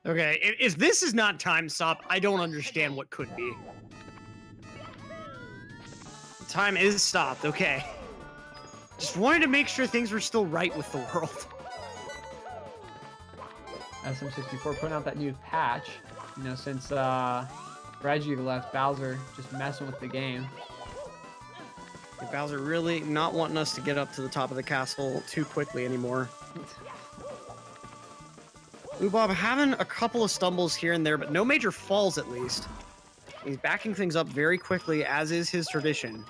Okay, if this is not time stop, I don't understand what could be. Time is stopped, okay. Just wanted to make sure things were still right with the world. SM64 putting out that new patch, you know, since Reggie left, Bowser just messing with the game. Bowser really not wanting us to get up to the top of the castle too quickly anymore. BlueBob having a couple of stumbles here and there, but no major falls at least. He's backing things up very quickly, as is his tradition.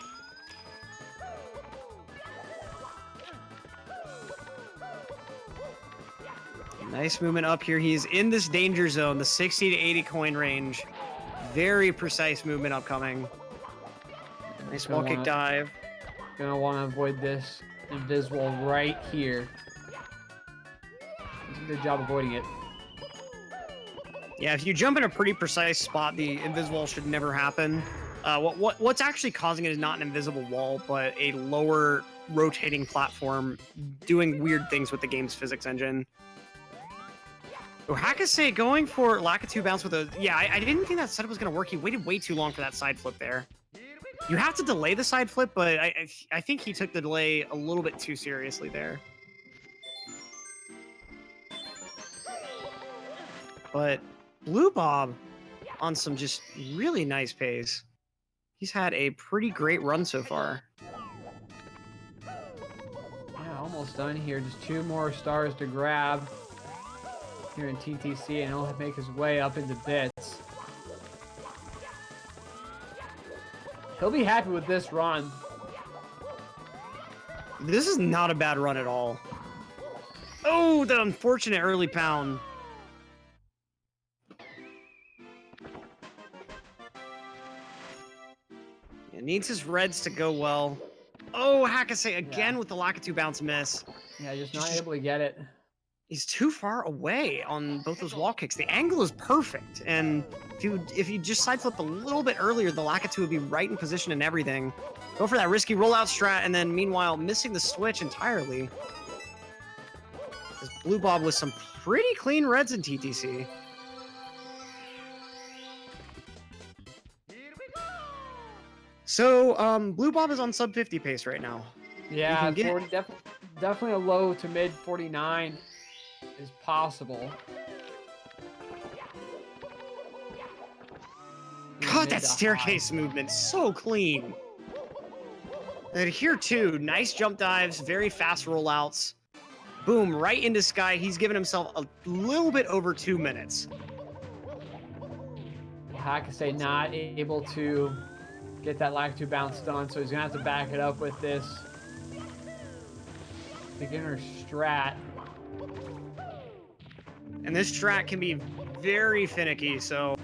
Nice movement up here. He's in this danger zone, the 60 to 80 coin range. Very precise movement upcoming. Nice wall kick dive. Gonna want to avoid this Inviswall right here. Does a good job avoiding it. Yeah, if you jump in a pretty precise spot, the Inviswall should never happen. What's actually causing it is not an invisible wall, but a lower rotating platform doing weird things with the game's physics engine. Oh, Hakasay going for Lakitu bounce with a... Yeah, I didn't think that setup was going to work. He waited way too long for that side flip there. You have to delay the side flip, but I think he took the delay a little bit too seriously there. But BlueBob on some just really nice pace. He's had a pretty great run so far. Yeah, almost done here. Just 2 more stars to grab here in TTC, and he'll make his way up into bits. He'll be happy with this run. This is not a bad run at all. Oh, the unfortunate early pound. It needs his reds to go well. Oh, Hakasay again with the Lakitu bounce miss. Yeah, just not able to get it. He's too far away on both those wall kicks. The angle is perfect, and if you just side flip a little bit earlier, the Lakitu would be right in position and everything. Go for that risky rollout strat, and then meanwhile missing the switch entirely. This BlueBob with some pretty clean reds in TTC. So, BlueBob is on sub 50 pace right now. Yeah, definitely a low to mid 49 is possible. God, that staircase movement, so clean. And here too, nice jump dives, very fast rollouts. Boom, right into sky. He's given himself a little bit over 2 minutes. Hakasay not able to get that Lakitu bounce done, so he's gonna have to back it up with this beginner strat. And this strat can be very finicky, so...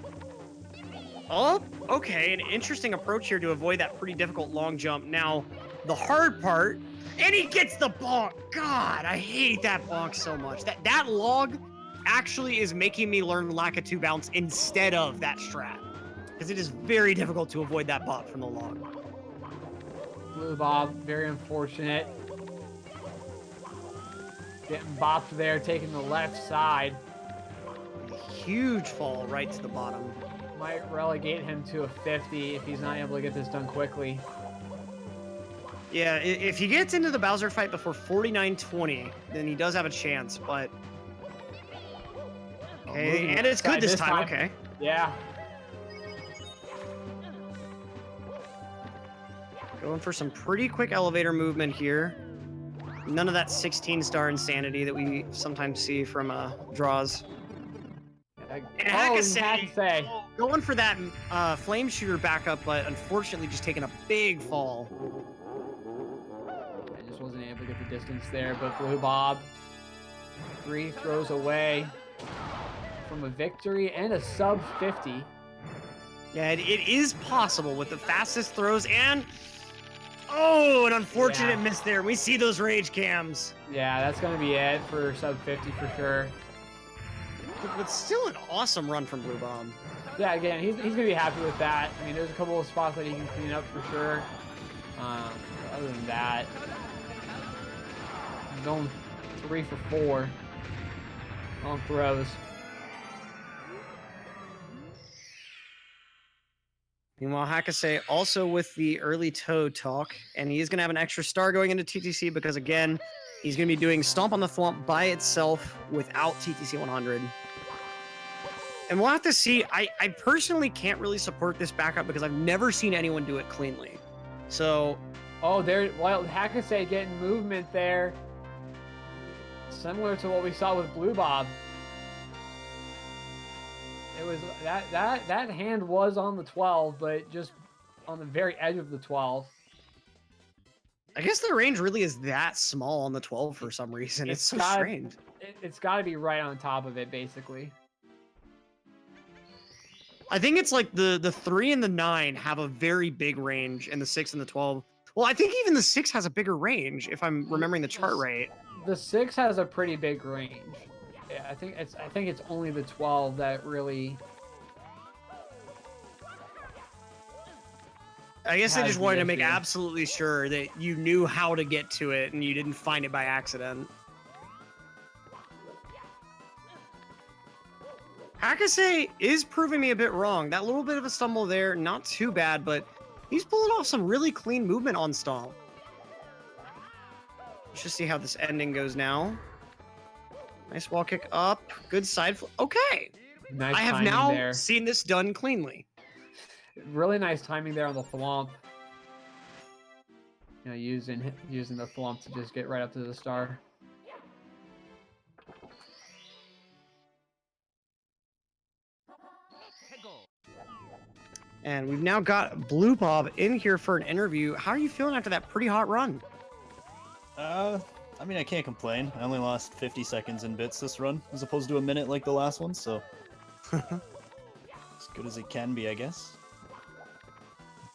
Oh, okay, an interesting approach here to avoid that pretty difficult long jump. Now, the hard part, and he gets the bonk. God, I hate that bonk so much. That log actually is making me learn Lakitu bounce instead of that strat, because it is very difficult to avoid that bop from the log. BlueBob, very unfortunate. Getting bopped there, taking the left side. Huge fall right to the bottom. Might relegate him to a 50 if he's not able to get this done quickly. Yeah, if he gets into the Bowser fight before 49:20, then he does have a chance, but... Okay, and it's good this time, okay. Yeah. Going for some pretty quick elevator movement here. None of that 16-star insanity that we sometimes see from draws. And Hakasay going for that flame shooter backup, but unfortunately just taking a big fall. I just wasn't able to get the distance there, but BlueBob 3 throws away from a victory and a sub 50. Yeah, it is possible with the fastest throws and... Oh, an unfortunate miss there. We see those rage cams. Yeah, that's going to be it for sub 50 for sure. But still an awesome run from BlueBob. Yeah, again, he's going to be happy with that. I mean, there's a couple of spots that he can clean up for sure. Other than that, he's going 3 for 4 on throws. Meanwhile, Hakasay also with the early Toad talk, and he is going to have an extra star going into TTC because, again, he's going to be doing Stomp on the Thwomp by itself without TTC 100. And we'll have to see. I personally can't really support this backup because I've never seen anyone do it cleanly. So... Oh, there, well, Hakasay getting movement there. Similar to what we saw with BlueBob. It was that hand was on the 12, but just on the very edge of the 12. I guess the range really is that small on the 12 for some reason. It's so strange. It's got to be right on top of it, basically. I think it's like the 3 and the 9 have a very big range, and the 6 and the 12. Well, I think even the 6 has a bigger range, if I'm remembering the chart right. The 6 has a pretty big range. Yeah, I think it's only the 12 that really. I guess they just wanted to make absolutely sure that you knew how to get to it and you didn't find it by accident. Hakasay is proving me a bit wrong. That little bit of a stumble there, not too bad, but he's pulling off some really clean movement on Stomp. Let's just see how this ending goes now. Nice wall kick up. Good side flip. Okay. Nice I have now seen this done cleanly. Really nice timing there on the Thwomp. You know, using the Thwomp to just get right up to the star. And we've now got BlueBob in here for an interview. How are you feeling after that pretty hot run? I mean, I can't complain. I only lost 50 seconds in bits this run, as opposed to a minute like the last one, so... as good as it can be, I guess.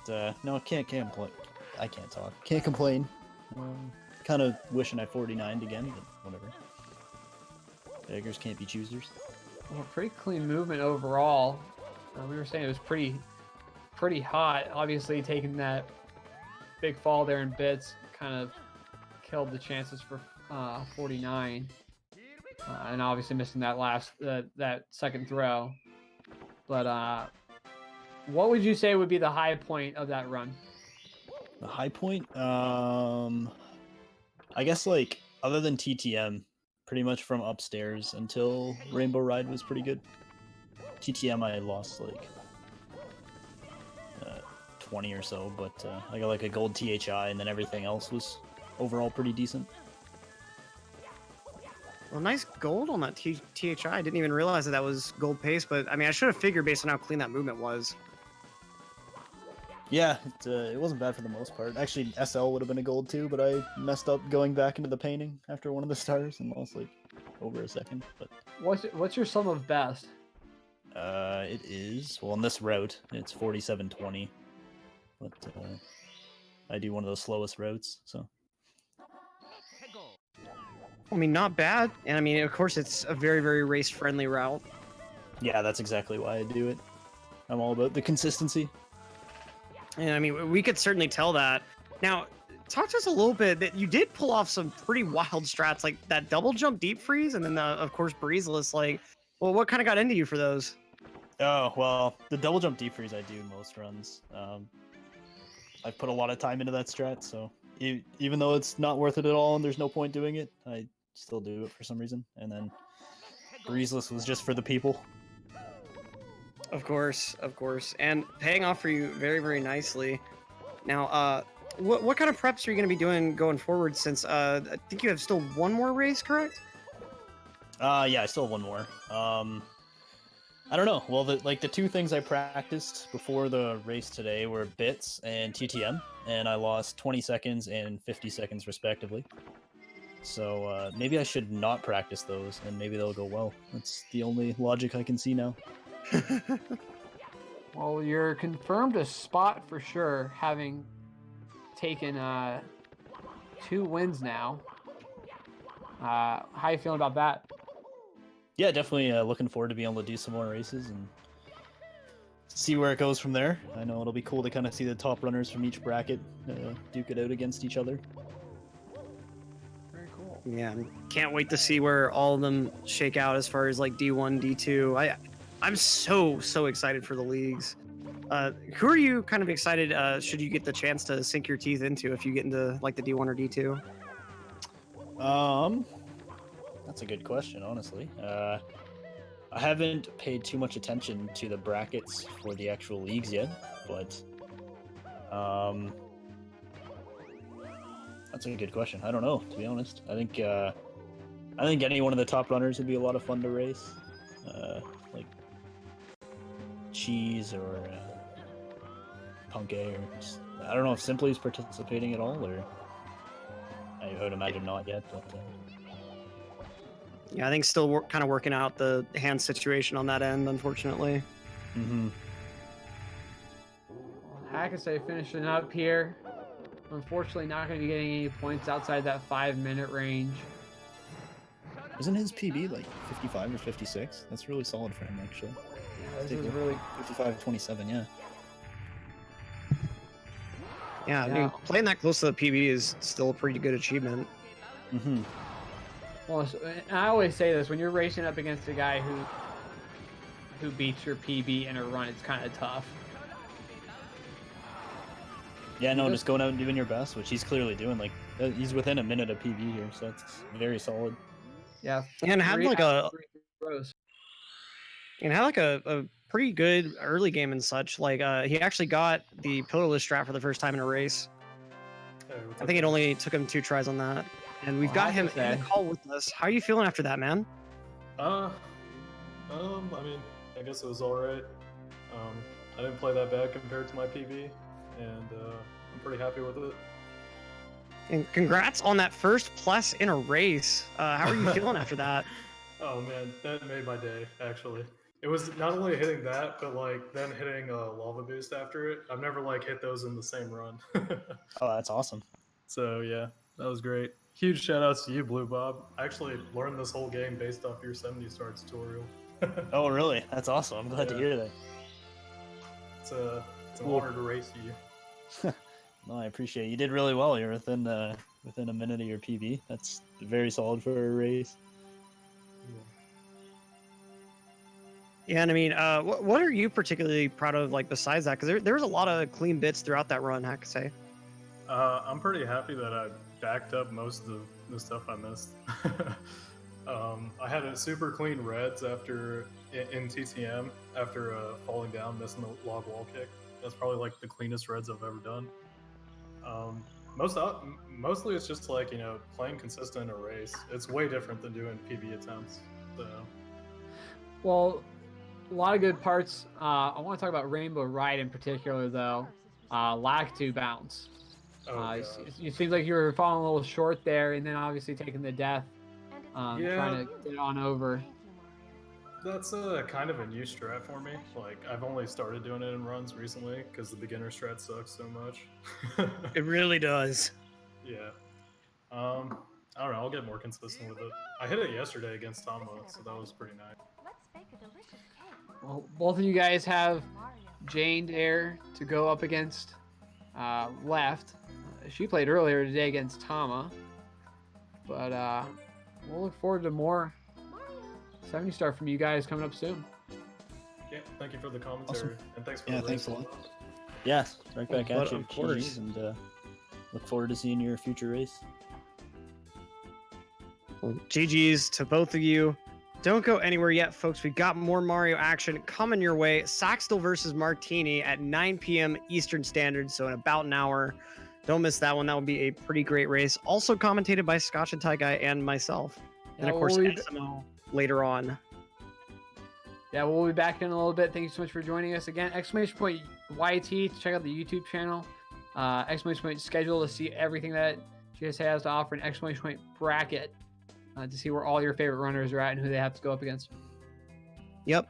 But, no, can't complain. I can't talk. Can't complain. Kind of wishing I 49'd again, but whatever. Beggars can't be choosers. Well, pretty clean movement overall. We were saying it was pretty hot. Obviously, taking that big fall there in bits kind of killed the chances for 49, and obviously missing that that second throw. But what would you say would be the high point of that run? The high point, I guess, like, other than TTM, pretty much from upstairs until Rainbow Ride was pretty good. TTM I lost like 20 or so, but I got like a gold THI, and then everything else was overall pretty decent. Well, nice gold on that THI. I didn't even realize that was gold pace, but I mean, I should have figured based on how clean that movement was. Yeah, it wasn't bad for the most part. Actually, SL would have been a gold too, but I messed up going back into the painting after one of the stars and lost like over a second. But what's your sum of best? It is, well, on this route, it's 47.20, but I do one of those slowest routes, so. I mean, not bad. And I mean, of course, it's a very, very race-friendly route. Yeah, that's exactly why I do it. I'm all about the consistency. And I mean, we could certainly tell that. Now, talk to us a little bit that you did pull off some pretty wild strats, like that double jump deep freeze, and then, of course, breezeless. Like, well, what kind of got into you for those? Oh, well, the double jump defreeze I do most runs. I've put a lot of time into that strat, so even though it's not worth it at all and there's no point doing it, I still do it for some reason. And then Breezeless was just for the people. Of course, and paying off for you very, very nicely. Now, what kind of preps are you going to be doing going forward? Since I think you have still one more race, correct? Yeah, I still have one more. I don't know. Well, the two things I practiced before the race today were bits and TTM, and I lost 20 seconds and 50 seconds respectively. So maybe I should not practice those, and maybe they'll go well. That's the only logic I can see now. Well, you're confirmed a spot for sure, having taken 2 wins now. How you feeling about that? Yeah, definitely looking forward to being able to do some more races and see where it goes from there. I know it'll be cool to kind of see the top runners from each bracket duke it out against each other. Very cool. Yeah, can't wait to see where all of them shake out as far as like D1, D2. I'm so excited for the leagues. Who are you kind of excited should you get the chance to sink your teeth into if you get into like the D1 or D2? That's a good question, honestly. I haven't paid too much attention to the brackets for the actual leagues yet, but that's a good question. I don't know, to be honest. I think any one of the top runners would be a lot of fun to race, like Cheese or Punk A, or just, I don't know if Simply is participating at all, or I would imagine not yet, but. Yeah, I think still kind of working out the hand situation on that end, unfortunately. Mm-hmm. Hakasay finishing up here. Unfortunately, not going to be getting any points outside that 5-minute range. Isn't his PB like 55 or 56? That's really solid for him, actually. Yeah, this is really 55-27, yeah. Yeah, I mean, playing that close to the PB is still a pretty good achievement. Mm-hmm. well. And I always say this: when you're racing up against a guy who beats your PB in a run, it's kind of tough. Yeah, no, just going out and doing your best, which he's clearly doing. Like, he's within a minute of PB here, so that's very solid. Yeah, And had like a throws. and had like a pretty good early game and such. Like he actually got the pillarless strat for the first time in a race. I think it only took him 2 tries on that. And we've got him in the call with us. How are you feeling after that, man? I mean, I guess it was all right. I didn't play that bad compared to my PB, and I'm pretty happy with it. And congrats on that first plus in a race. How are you feeling after that? Oh man, that made my day, actually. It was not only hitting that, but like then hitting a lava boost after it. I've never like hit those in the same run. Oh, that's awesome. So yeah, that was great. Huge shout outs to you, BlueBob. I actually learned this whole game based off your 70-star tutorial. Oh, really? That's awesome. I'm glad to hear that. It's an honor to race you. No, I appreciate it. You did really well. You're within a minute of your PB. That's very solid for a race. Yeah, and I mean, what are you particularly proud of, like, besides that? Because there was a lot of clean bits throughout that run, Hakasay. I'm pretty happy that I backed up most of the stuff I missed. I had a super clean reds after in TTM after falling down, missing the log wall kick. That's probably like the cleanest reds I've ever done. Mostly it's just like, playing consistent in a race. It's way different than doing PB attempts. So. Well, a lot of good parts. I want to talk about Rainbow Ride in particular, though. Lag to bounce. It seems like you were falling a little short there, and then obviously taking the death, trying to get on over. That's kind of a new strat for me. Like, I've only started doing it in runs recently because the beginner strat sucks so much. It really does. Yeah. I don't know. I'll get more consistent with it. I hit it yesterday against Tama, so that was pretty nice. Well, both of you guys have Jane there to go up against left. She played earlier today against Tama. But we'll look forward to more 70-star from you guys coming up soon. Yeah, thank you for the commentary, and thanks for Yeah, the thanks a race. lot. Yeah, right back But at you. of course. GGs, and look forward to seeing your future race. Well, GG's to both of you. Don't go anywhere yet, folks. We got more Mario action coming your way. Saxtel versus Martini at 9 p.m. Eastern Standard, so in about an hour. Don't miss that one. That will be a pretty great race. Also commentated by Scotch and Ty Guy and myself. And Yeah, of course, we'll be- SMO later on. Yeah, we'll be back in a little bit. Thank you so much for joining us again. Exclamation point YT to check out the YouTube channel. Exclamation point schedule to see everything that GSA has to offer. And exclamation point bracket to see where all your favorite runners are at and who they have to go up against. Yep.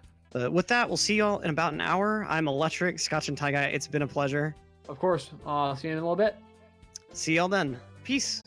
With that, we'll see y'all in about an hour. I'm Electric, Scotch and Ty Guy. It's been a pleasure. Of course, see you in a little bit. See y'all then. Peace.